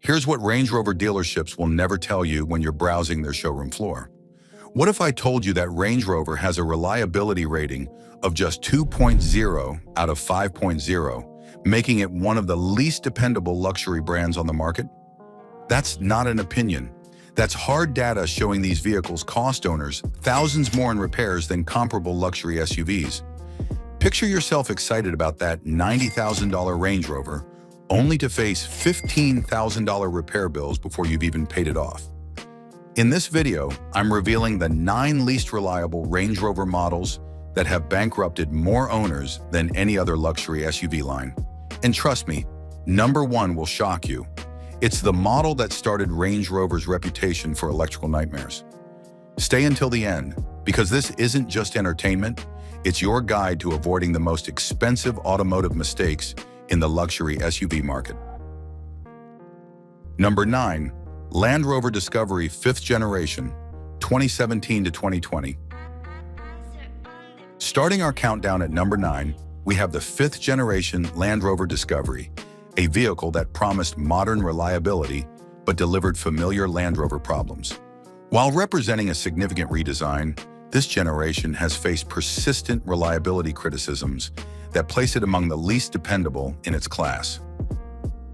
Here's what Range Rover dealerships will never tell you when you're browsing their showroom floor. What if I told you that Range Rover has a reliability rating of just 2.0 out of 5.0, making it one of the least dependable luxury brands on the market? That's not an opinion. That's hard data showing these vehicles cost owners thousands more in repairs than comparable luxury SUVs. Picture yourself excited about that $90,000 Range Rover, only to face $15,000 repair bills before you've even paid it off. In this video, I'm revealing the 9 least reliable Range Rover models that have bankrupted more owners than any other luxury SUV line. And trust me, number 1 will shock you. It's the model that started Range Rover's reputation for electrical nightmares. Stay until the end, because this isn't just entertainment, it's your guide to avoiding the most expensive automotive mistakes in the luxury SUV market. Number 9. Land Rover Discovery 5th Generation, 2017 to 2020. Starting our countdown at number 9, we have the 5th generation Land Rover Discovery, a vehicle that promised modern reliability but delivered familiar Land Rover problems. While representing a significant redesign, this generation has faced persistent reliability criticisms that place it among the least dependable in its class.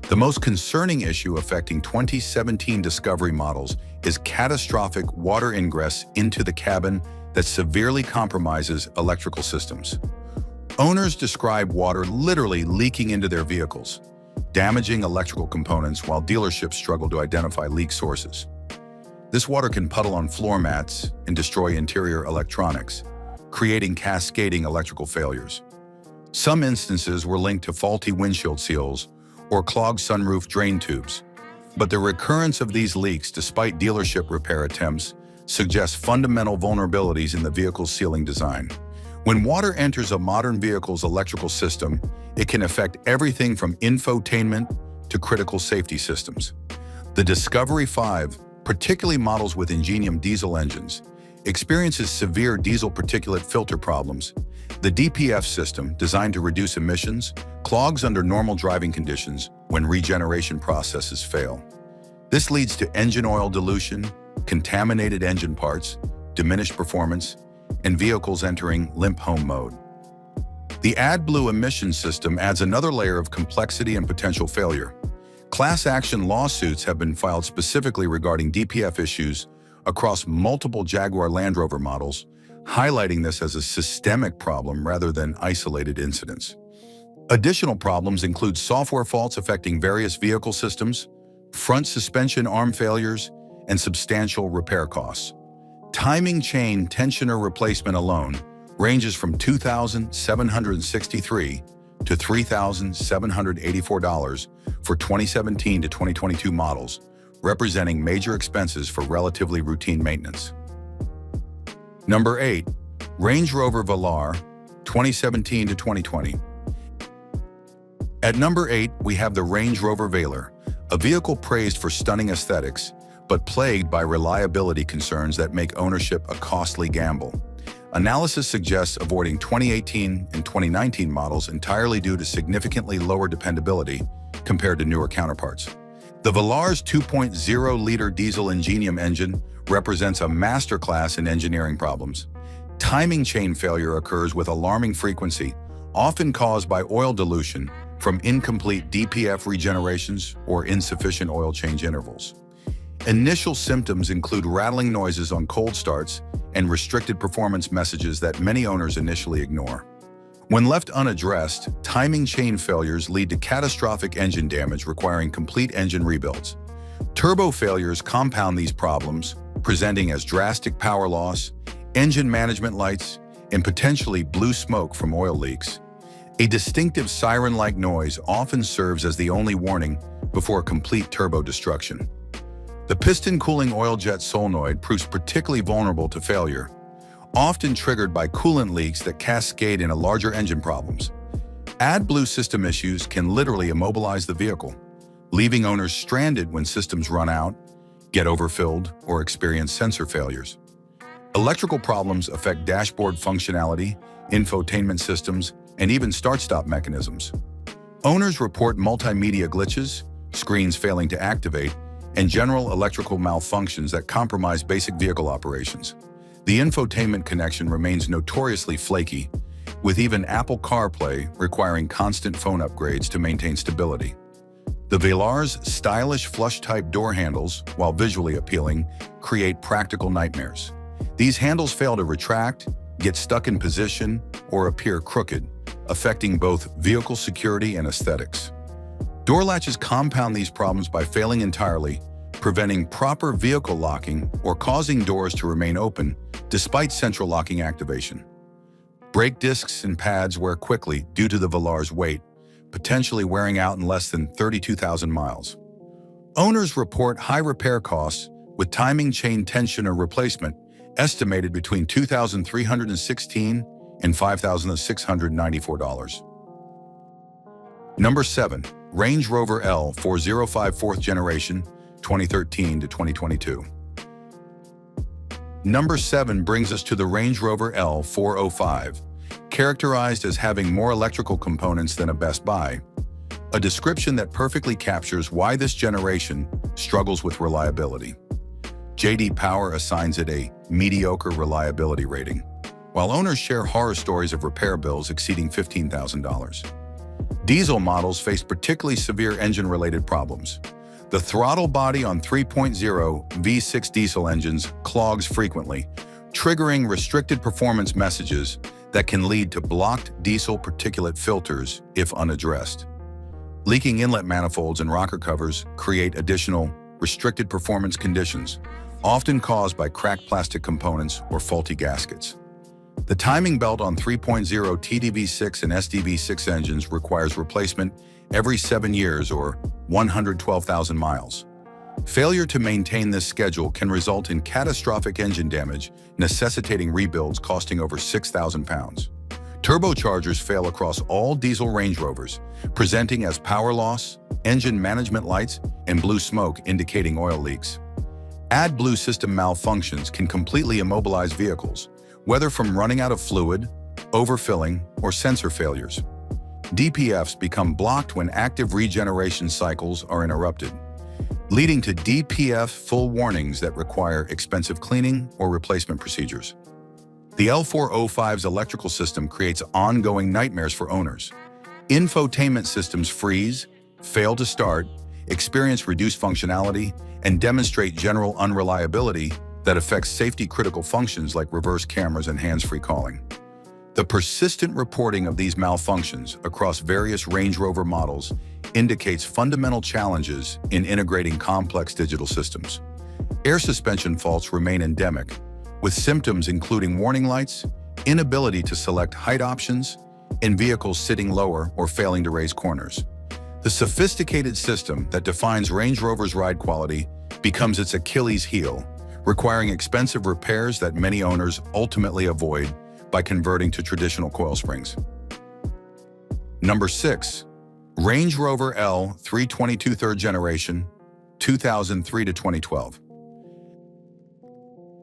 The most concerning issue affecting 2017 Discovery models is catastrophic water ingress into the cabin that severely compromises electrical systems. Owners describe water literally leaking into their vehicles, damaging electrical components while dealerships struggle to identify leak sources. This water can puddle on floor mats and destroy interior electronics, creating cascading electrical failures. Some instances were linked to faulty windshield seals or clogged sunroof drain tubes, but the recurrence of these leaks, despite dealership repair attempts, suggests fundamental vulnerabilities in the vehicle's sealing design. When water enters a modern vehicle's electrical system, it can affect everything from infotainment to critical safety systems. The Discovery 5, particularly models with Ingenium diesel engines, experiences severe diesel particulate filter problems. The DPF system, designed to reduce emissions, clogs under normal driving conditions when regeneration processes fail. This leads to engine oil dilution, contaminated engine parts, diminished performance, and vehicles entering limp home mode. The AdBlue emission system adds another layer of complexity and potential failure. Class action lawsuits have been filed specifically regarding DPF issues across multiple Jaguar Land Rover models, highlighting this as a systemic problem rather than isolated incidents. Additional problems include software faults affecting various vehicle systems, front suspension arm failures, and substantial repair costs. Timing chain tensioner replacement alone ranges from $2,763 to $3,784 for 2017 to 2022 models, representing major expenses for relatively routine maintenance. Number 8. Range Rover Velar, 2017 to 2020. At number 8, we have the Range Rover Velar, a vehicle praised for stunning aesthetics, but plagued by reliability concerns that make ownership a costly gamble. Analysis suggests avoiding 2018 and 2019 models entirely due to significantly lower dependability compared to newer counterparts. The Velar's 2.0-liter diesel Ingenium engine represents a masterclass in engineering problems. Timing chain failure occurs with alarming frequency, often caused by oil dilution from incomplete DPF regenerations or insufficient oil change intervals. Initial symptoms include rattling noises on cold starts and restricted performance messages that many owners initially ignore. When left unaddressed, timing chain failures lead to catastrophic engine damage requiring complete engine rebuilds. Turbo failures compound these problems, presenting as drastic power loss, engine management lights, and potentially blue smoke from oil leaks. A distinctive siren-like noise often serves as the only warning before complete turbo destruction. The piston cooling oil jet solenoid proves particularly vulnerable to failure, often triggered by coolant leaks that cascade into larger engine problems. AdBlue system issues can literally immobilize the vehicle, leaving owners stranded when systems run out, get overfilled, or experience sensor failures. Electrical problems affect dashboard functionality, infotainment systems, and even start-stop mechanisms. Owners report multimedia glitches, screens failing to activate, and general electrical malfunctions that compromise basic vehicle operations. The infotainment connection remains notoriously flaky, with even Apple CarPlay requiring constant phone upgrades to maintain stability. The Velar's stylish flush-type door handles, while visually appealing, create practical nightmares. These handles fail to retract, get stuck in position, or appear crooked, affecting both vehicle security and aesthetics. Door latches compound these problems by failing entirely, preventing proper vehicle locking or causing doors to remain open despite central locking activation. Brake discs and pads wear quickly due to the Velar's weight, potentially wearing out in less than 32,000 miles. Owners report high repair costs, with timing chain tensioner replacement estimated between $2,316 and $5,694. Number 7. Range Rover L405 4th Generation, 2013 to 2022. Number 7 brings us to the Range Rover L405, characterized as having more electrical components than a Best Buy, a description that perfectly captures why this generation struggles with reliability. J.D. Power assigns it a mediocre reliability rating, while owners share horror stories of repair bills exceeding $15,000. Diesel models face particularly severe engine-related problems. The throttle body on 3.0 V6 diesel engines clogs frequently, triggering restricted performance messages that can lead to blocked diesel particulate filters if unaddressed. Leaking inlet manifolds and rocker covers create additional restricted performance conditions, often caused by cracked plastic components or faulty gaskets. The timing belt on 3.0 TDV6 and SDV6 engines requires replacement every 7 years or 112,000 miles. Failure to maintain this schedule can result in catastrophic engine damage, necessitating rebuilds costing over £6,000. Turbochargers fail across all diesel Range Rovers, presenting as power loss, engine management lights, and blue smoke indicating oil leaks. AdBlue system malfunctions can completely immobilize vehicles, whether from running out of fluid, overfilling, or sensor failures. DPFs become blocked when active regeneration cycles are interrupted, leading to DPF full warnings that require expensive cleaning or replacement procedures. The L405's electrical system creates ongoing nightmares for owners. Infotainment systems freeze, fail to start, experience reduced functionality, and demonstrate general unreliability that affects safety-critical functions like reverse cameras and hands-free calling. The persistent reporting of these malfunctions across various Range Rover models indicates fundamental challenges in integrating complex digital systems. Air suspension faults remain endemic, with symptoms including warning lights, inability to select height options, and vehicles sitting lower or failing to raise corners. The sophisticated system that defines Range Rover's ride quality becomes its Achilles heel, requiring expensive repairs that many owners ultimately avoid by converting to traditional coil springs. Number 6. Range Rover L322 3rd Generation, 2003 to 2012.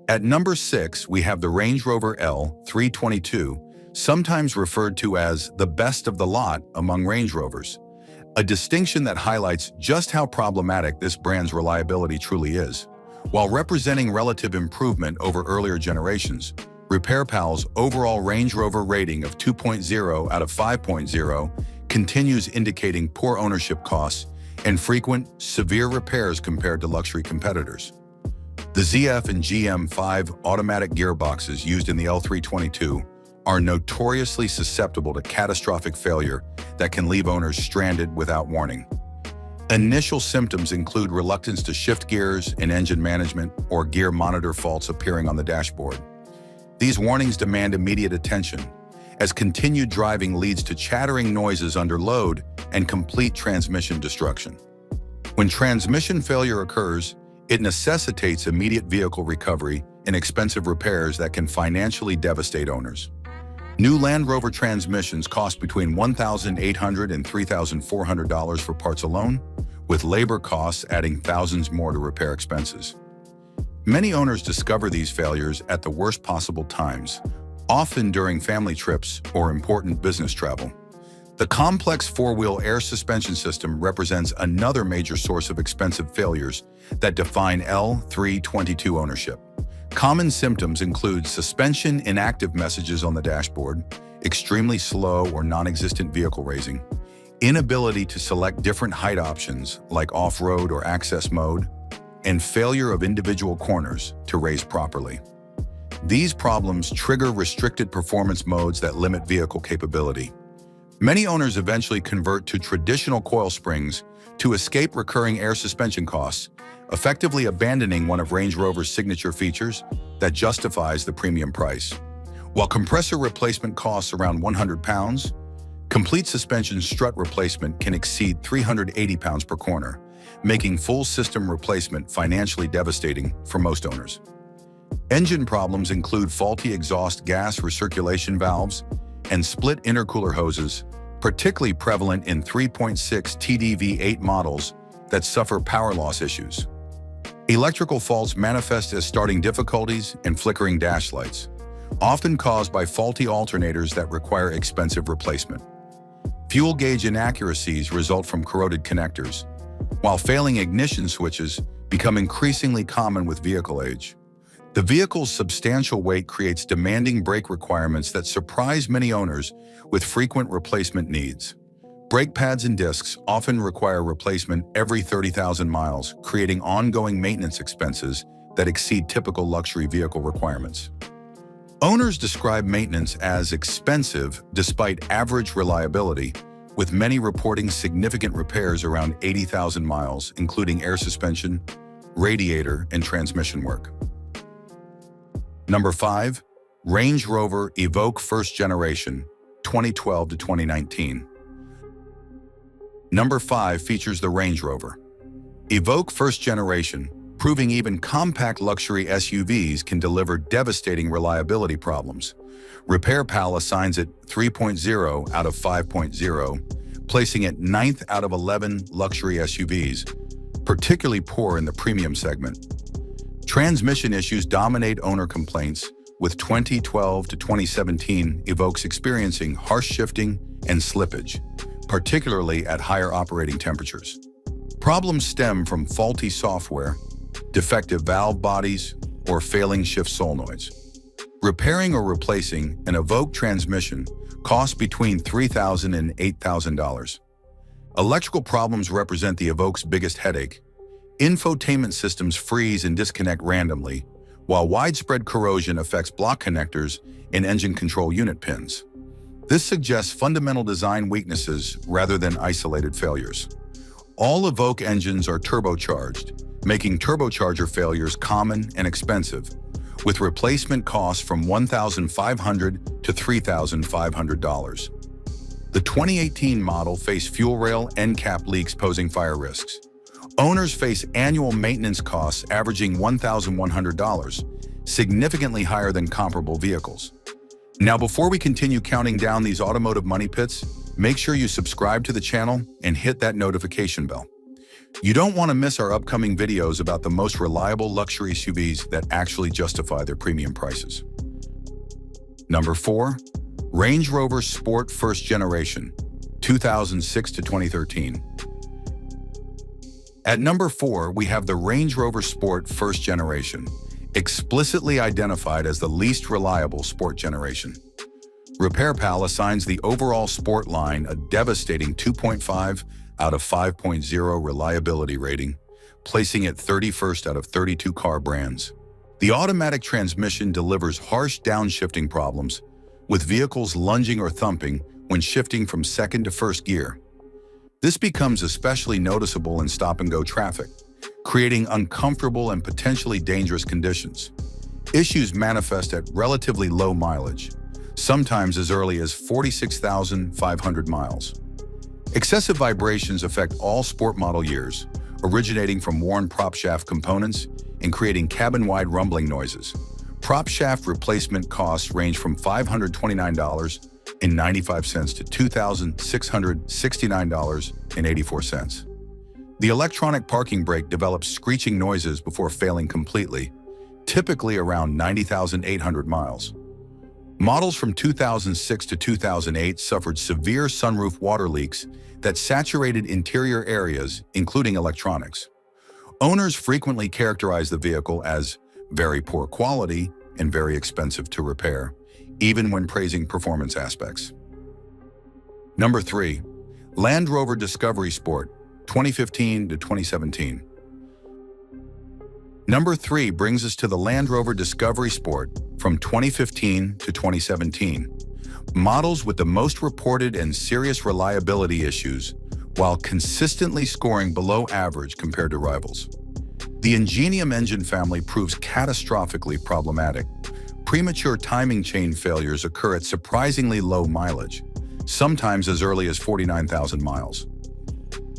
At number 6, we have the Range Rover L322, sometimes referred to as the best of the lot among Range Rovers, a distinction that highlights just how problematic this brand's reliability truly is. While representing relative improvement over earlier generations, RepairPal's overall Range Rover rating of 2.0 out of 5.0 continues indicating poor ownership costs and frequent, severe repairs compared to luxury competitors. The ZF and GM5 automatic gearboxes used in the L322 are notoriously susceptible to catastrophic failure that can leave owners stranded without warning. Initial symptoms include reluctance to shift gears in engine management or gear monitor faults appearing on the dashboard. These warnings demand immediate attention, as continued driving leads to chattering noises under load and complete transmission destruction. When transmission failure occurs, it necessitates immediate vehicle recovery and expensive repairs that can financially devastate owners. New Land Rover transmissions cost between $1,800 and $3,400 for parts alone, with labor costs adding thousands more to repair expenses. Many owners discover these failures at the worst possible times, often during family trips or important business travel. The complex four-wheel air suspension system represents another major source of expensive failures that define L322 ownership. Common symptoms include suspension inactive messages on the dashboard, extremely slow or non-existent vehicle raising, inability to select different height options like off-road or access mode, and failure of individual corners to raise properly. These problems trigger restricted performance modes that limit vehicle capability. Many owners eventually convert to traditional coil springs to escape recurring air suspension costs, effectively abandoning one of Range Rover's signature features that justifies the premium price. While compressor replacement costs around £100, complete suspension strut replacement can exceed £380 per corner, making full system replacement financially devastating for most owners. Engine problems include faulty exhaust gas recirculation valves and split intercooler hoses, particularly prevalent in 3.6 TDV8 models that suffer power loss issues. Electrical faults manifest as starting difficulties and flickering dash lights, often caused by faulty alternators that require expensive replacement. Fuel gauge inaccuracies result from corroded connectors, while failing ignition switches become increasingly common with vehicle age. The vehicle's substantial weight creates demanding brake requirements that surprise many owners with frequent replacement needs. Brake pads and discs often require replacement every 30,000 miles, creating ongoing maintenance expenses that exceed typical luxury vehicle requirements. Owners describe maintenance as expensive despite average reliability, with many reporting significant repairs around 80,000 miles, including air suspension, radiator, and transmission work. Number 5. Range Rover Evoque First Generation, 2012 to 2019. Number 5 features the Range Rover Evoque First Generation, proving even compact luxury SUVs can deliver devastating reliability problems. RepairPal assigns it 3.0 out of 5.0, placing it 9th out of 11 luxury SUVs, particularly poor in the premium segment. Transmission issues dominate owner complaints, with 2012 to 2017 Evoques experiencing harsh shifting and slippage, particularly at higher operating temperatures. Problems stem from faulty software, defective valve bodies, or failing shift solenoids. Repairing or replacing an Evoque transmission costs between $3,000 and $8,000. Electrical problems represent the Evoque's biggest headache. Infotainment systems freeze and disconnect randomly, while widespread corrosion affects block connectors and engine control unit pins. This suggests fundamental design weaknesses rather than isolated failures. All Evoque engines are turbocharged, making turbocharger failures common and expensive, with replacement costs from $1,500 to $3,500. The 2018 model faced fuel rail end cap leaks posing fire risks. Owners face annual maintenance costs averaging $1,100, significantly higher than comparable vehicles. Now, before we continue counting down these automotive money pits, make sure you subscribe to the channel and hit that notification bell. You don't want to miss our upcoming videos about the most reliable luxury SUVs that actually justify their premium prices. Number 4. Range Rover Sport First Generation, 2006 to 2013. At number 4, we have the Range Rover Sport First Generation, explicitly identified as the least reliable sport generation. RepairPal assigns the overall sport line a devastating 2.5 out of 5.0 reliability rating, placing it 31st out of 32 car brands. The automatic transmission delivers harsh downshifting problems, with vehicles lunging or thumping when shifting from second to first gear. This becomes especially noticeable in stop-and-go traffic, creating uncomfortable and potentially dangerous conditions. Issues manifest at relatively low mileage, sometimes as early as 46,500 miles. Excessive vibrations affect all sport model years, originating from worn prop shaft components and creating cabin-wide rumbling noises. Prop shaft replacement costs range from $529.95 to $2,669.84. The electronic parking brake develops screeching noises before failing completely, typically around 90,800 miles. Models from 2006 to 2008 suffered severe sunroof water leaks that saturated interior areas, including electronics. Owners frequently characterize the vehicle as very poor quality and very expensive to repair, even when praising performance aspects. Number 3. Land Rover Discovery Sport, 2015 to 2017. Number 3 brings us to the Land Rover Discovery Sport from 2015 to 2017. Models with the most reported and serious reliability issues, while consistently scoring below average compared to rivals. The Ingenium engine family proves catastrophically problematic. Premature timing chain failures occur at surprisingly low mileage, sometimes as early as 49,000 miles.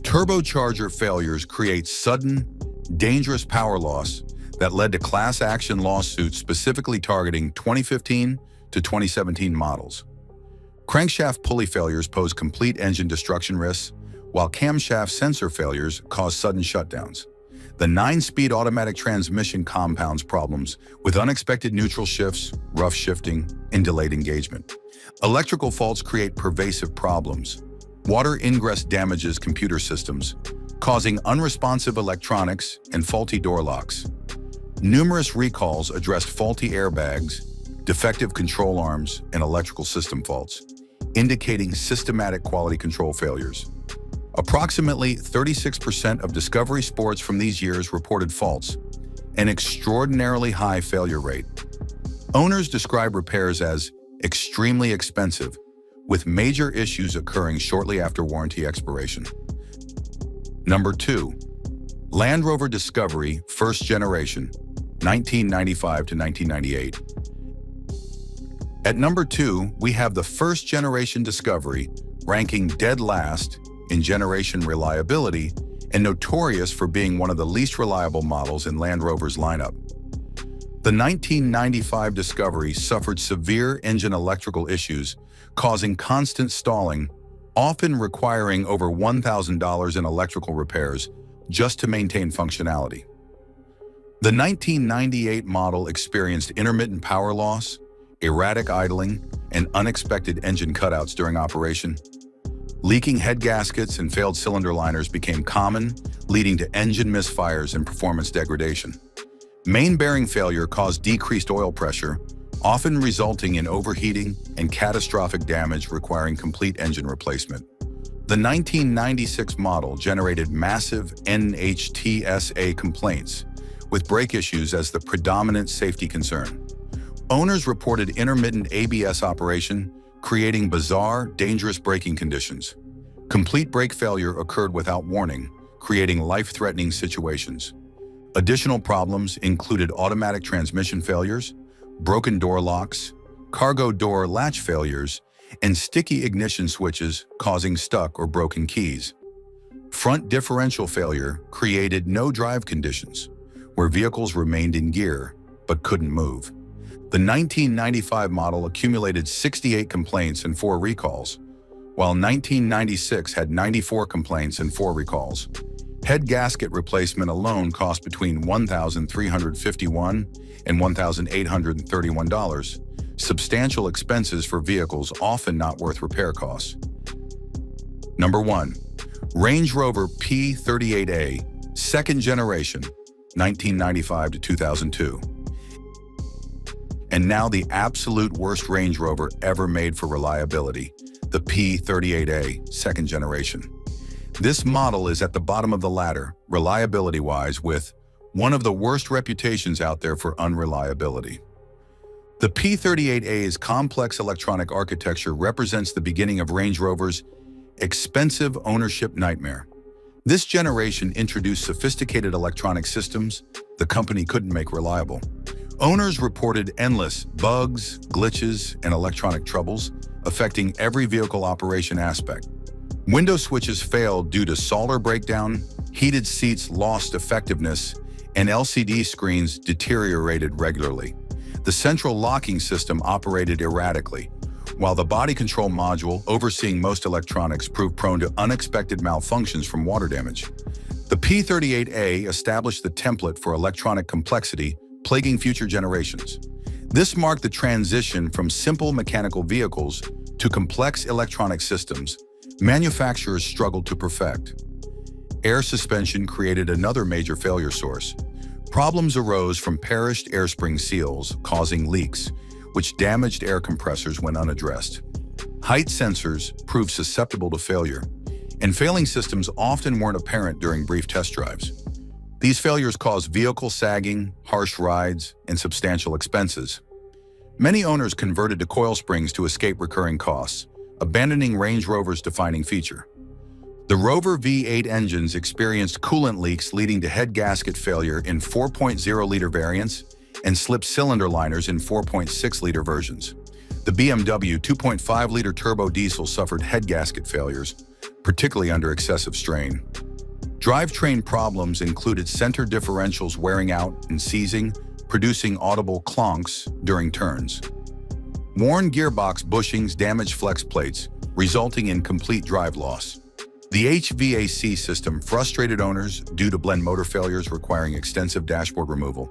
Turbocharger failures create sudden, dangerous power loss that led to class action lawsuits specifically targeting 2015 to 2017 models. Crankshaft pulley failures pose complete engine destruction risks, while camshaft sensor failures cause sudden shutdowns. The 9-speed automatic transmission compounds problems with unexpected neutral shifts, rough shifting, and delayed engagement. Electrical faults create pervasive problems. Water ingress damages computer systems, causing unresponsive electronics and faulty door locks. Numerous recalls addressed faulty airbags, defective control arms, and electrical system faults, indicating systematic quality control failures. Approximately 36% of Discovery Sports from these years reported faults, an extraordinarily high failure rate. Owners describe repairs as extremely expensive, with major issues occurring shortly after warranty expiration. Number 2. Land Rover Discovery First Generation, 1995 to 1998. At number 2, we have the first generation Discovery, ranking dead last in generation reliability and notorious for being one of the least reliable models in Land Rover's lineup. The 1995 Discovery suffered severe engine electrical issues, causing constant stalling, often requiring over $1,000 in electrical repairs just to maintain functionality. The 1998 model experienced intermittent power loss, erratic idling, and unexpected engine cutouts during operation. Leaking head gaskets and failed cylinder liners became common, leading to engine misfires and performance degradation. Main bearing failure caused decreased oil pressure, often resulting in overheating and catastrophic damage requiring complete engine replacement. The 1996 model generated massive NHTSA complaints, with brake issues as the predominant safety concern. Owners reported intermittent ABS operation, creating bizarre, dangerous braking conditions. Complete brake failure occurred without warning, creating life-threatening situations. Additional problems included automatic transmission failures, broken door locks, cargo door latch failures, and sticky ignition switches causing stuck or broken keys. Front differential failure created no drive conditions, where vehicles remained in gear but couldn't move. The 1995 model accumulated 68 complaints and 4 recalls, while 1996 had 94 complaints and 4 recalls. Head gasket replacement alone cost between $1,351 and $1,831, substantial expenses for vehicles often not worth repair costs. Number 1. Range Rover P38A, second generation, 1995 to 2002. And now the absolute worst Range Rover ever made for reliability, the P38A, second generation. This model is at the bottom of the ladder, reliability-wise, with one of the worst reputations out there for unreliability. The P38A's complex electronic architecture represents the beginning of Range Rover's expensive ownership nightmare. This generation introduced sophisticated electronic systems the company couldn't make reliable. Owners reported endless bugs, glitches, and electronic troubles, affecting every vehicle operation aspect. Window switches failed due to solder breakdown, heated seats lost effectiveness, and LCD screens deteriorated regularly. The central locking system operated erratically, while the body control module overseeing most electronics proved prone to unexpected malfunctions from water damage. The P38A established the template for electronic complexity plaguing future generations. This marked the transition from simple mechanical vehicles to complex electronic systems manufacturers struggled to perfect. Air suspension created another major failure source. Problems arose from perished air spring seals, causing leaks, which damaged air compressors when unaddressed. Height sensors proved susceptible to failure, and failing systems often weren't apparent during brief test drives. These failures caused vehicle sagging, harsh rides, and substantial expenses. Many owners converted to coil springs to escape recurring costs, abandoning Range Rover's defining feature. The Rover V8 engines experienced coolant leaks leading to head gasket failure in 4.0-liter variants and slipped cylinder liners in 4.6-liter versions. The BMW 2.5-liter turbo diesel suffered head gasket failures, particularly under excessive strain. Drivetrain problems included center differentials wearing out and seizing, producing audible clonks during turns. Worn gearbox bushings damaged flex plates, resulting in complete drive loss. The HVAC system frustrated owners due to blend motor failures requiring extensive dashboard removal.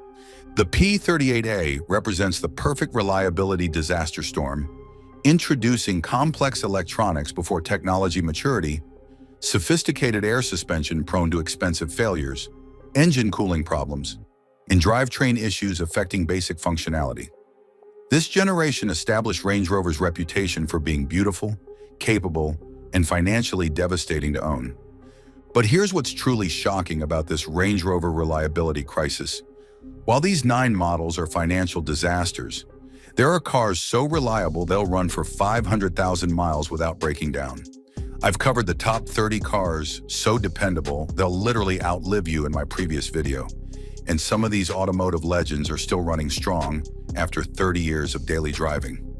The P38A represents the perfect reliability disaster storm, introducing complex electronics before technology maturity, sophisticated air suspension prone to expensive failures, engine cooling problems, and drivetrain issues affecting basic functionality. This generation established Range Rover's reputation for being beautiful, capable, and financially devastating to own. But here's what's truly shocking about this Range Rover reliability crisis. While these 9 models are financial disasters, there are cars so reliable they'll run for 500,000 miles without breaking down. I've covered the top 30 cars so dependable they'll literally outlive you in my previous video. And some of these automotive legends are still running strong after 30 years of daily driving.